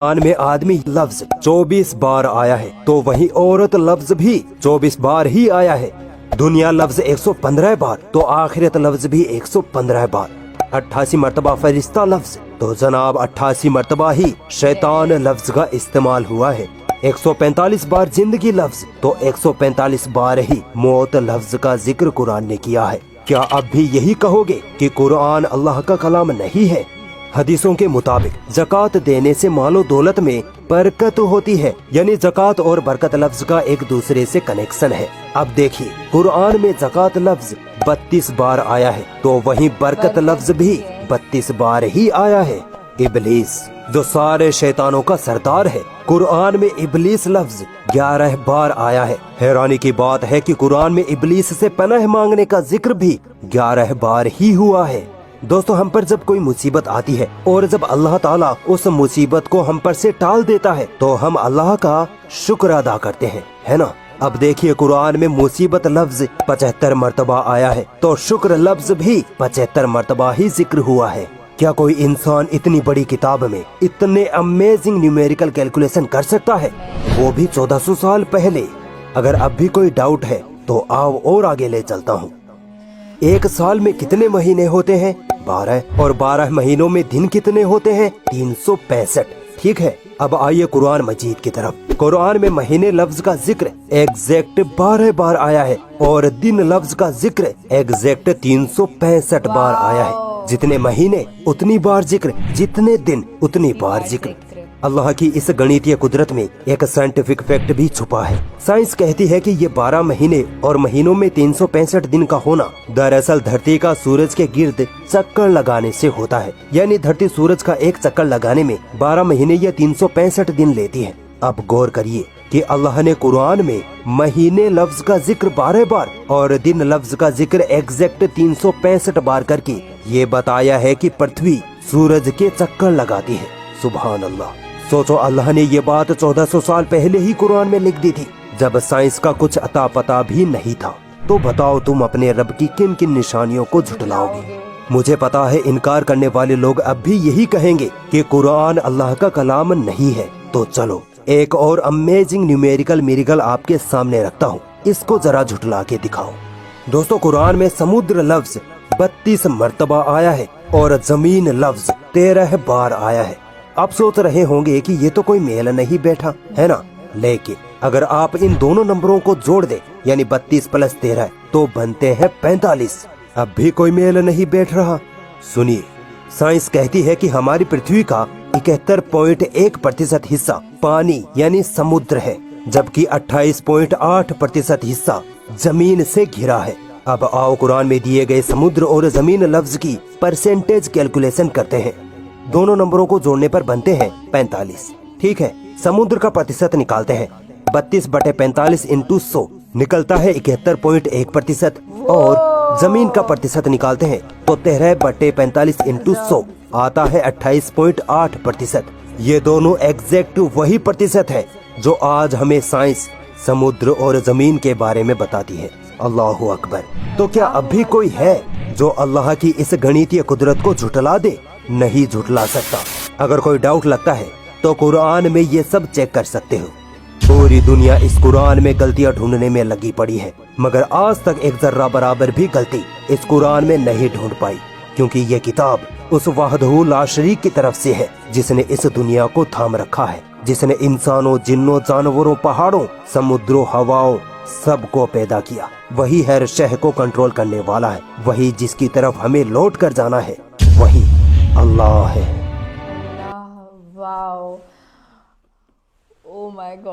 कुरान में आदमी लफ्ज 24 बार आया है, तो वहीं औरत लफ्ज भी 24 बार ही आया है। दुनिया लफ्ज 115 बार, तो आखिरत लफ्ज भी 115 बार। 88 मरतबा फरिश्ता लफ्ज, तो जनाब 88 मरतबा ही शैतान लफ्ज का इस्तेमाल हुआ है। 145 बार जिंदगी लफ्ज, तो 145 बार ही मौत लफ्ज का जिक्र कुरान ने किया है। क्या अब भी यही कहोगे कि कुरान अल्लाह का कलाम नहीं है? हदीसों के मुताबिक ज़कात देने से मालो दौलत में बरकत होती है, यानी ज़कात और बरकत लफ्ज का एक दूसरे से कनेक्शन है। अब देखिए, कुरान में ज़कात लफ्ज 32 बार आया है, तो वहीं बरकत लफ्ज भी 32 बार ही आया है। इबलीस, जो सारे शैतानों का सरदार है, कुरान में इबलीस लफ्ज 11 बार आया है। हैरानी की बात है कि कुरान में इबलीस से पनाह मांगने का जिक्र भी 11 बार ही हुआ है। दोस्तों, हम पर जब कोई मुसीबत आती है और जब अल्लाह ताला उस मुसीबत को हम पर से टाल देता है, तो हम अल्लाह का शुक्र अदा करते हैं, है ना। अब देखिए, कुरान में मुसीबत लफ्ज 75 मरतबा आया है, तो शुक्र लफ्ज भी 75 मरतबा ही जिक्र हुआ है। क्या कोई इंसान इतनी बड़ी किताब में इतने अमेजिंग न्यूमेरिकल कैलकुलेशन कर सकता है, वो भी 1400 साल पहले? अगर अब भी कोई डाउट है तो आओ और आगे ले चलता हूँ। एक साल में कितने महीने होते हैं? 12। और 12 महीनों में दिन कितने होते हैं? 365। ठीक है, अब आइए कुरान मजीद की तरफ। कुरान में महीने लफ्ज का जिक्र एग्जैक्ट 12 बार आया है, और दिन लफ्ज का जिक्र एग्जैक्ट 365 बार आया है। जितने महीने उतनी बार जिक्र, जितने दिन उतनी बार जिक्र। अल्लाह की इस गणितीय कुदरत में एक साइंटिफिक फैक्ट भी छुपा है। साइंस कहती है कि ये 12 महीने और महीनों में 365 दिन का होना दरअसल धरती का सूरज के गिर्द चक्कर लगाने से होता है। यानी धरती सूरज का एक चक्कर लगाने में 12 महीने या 365 दिन लेती है। अब गौर करिए कि अल्लाह ने कुरान में महीने लफ्ज का जिक्र 12 बार और दिन लफ्ज का जिक्र एग्जैक्ट 365 बार करके ये बताया है कि पृथ्वी सूरज के चक्कर लगाती है। सुभान अल्लाह। सोचो, अल्लाह ने ये बात 1400 साल पहले ही कुरान में लिख दी थी, जब साइंस का कुछ अता पता भी नहीं था। तो बताओ, तुम अपने रब की किन किन निशानियों को झुठलाओगे? मुझे पता है इनकार करने वाले लोग अब भी यही कहेंगे कि कुरान अल्लाह का कलाम नहीं है। तो चलो, एक और अमेजिंग न्यूमेरिकल मिरेकल आपके सामने रखता हूँ, इसको जरा झुठला के दिखाओ। दोस्तों, कुरान में समुद्र लफ्ज 32 मरतबा आया है और जमीन लफ्ज 13 बार आया है। आप सोच रहे होंगे कि ये तो कोई मेल नहीं बैठा, है ना। लेकिन अगर आप इन दोनों नंबरों को जोड़ दे, यानी 32 + 13, तो बनते हैं 45। अब भी कोई मेल नहीं बैठ रहा। सुनिए, साइंस कहती है कि हमारी पृथ्वी का 71.1% हिस्सा पानी यानी समुद्र है, जबकि 28.8% हिस्सा जमीन से घिरा है। अब आओ कुरान में दिए गए समुद्र और जमीन लफ्ज की परसेंटेज कैलकुलेशन करते हैं। दोनों नंबरों को जोड़ने पर बनते हैं 45। ठीक है, समुद्र का प्रतिशत निकालते हैं। 32/45 × 100 निकलता है 71.1%, और जमीन का प्रतिशत निकालते हैं तो 13/45 × 100 आता है 28.8%। ये दोनों एग्जैक्ट वही प्रतिशत है जो आज हमें साइंस समुद्र और जमीन के बारे में बताती है। अल्लाहु अकबर। तो क्या अब भी कोई है जो अल्लाह की इस गणितीय कुदरत को झुठला दे? नहीं झुठला सकता। अगर कोई डाउट लगता है तो कुरान में ये सब चेक कर सकते हो। पूरी दुनिया इस कुरान में गलतियां ढूंढने में लगी पड़ी है, मगर आज तक एक जर्रा बराबर भी गलती इस कुरान में नहीं ढूंढ पाई, क्योंकि ये किताब उस वाहदहू ला शरीक की तरफ से है जिसने इस दुनिया को थाम रखा है, जिसने इंसानों, जिन्नों, जानवरों, पहाड़ों, समुद्रों, हवाओं सबको पैदा किया। वही हर शह को कंट्रोल करने वाला है। वही जिसकी तरफ हमें लौट कर जाना है, वही अल्लाह है। Wow, oh my God.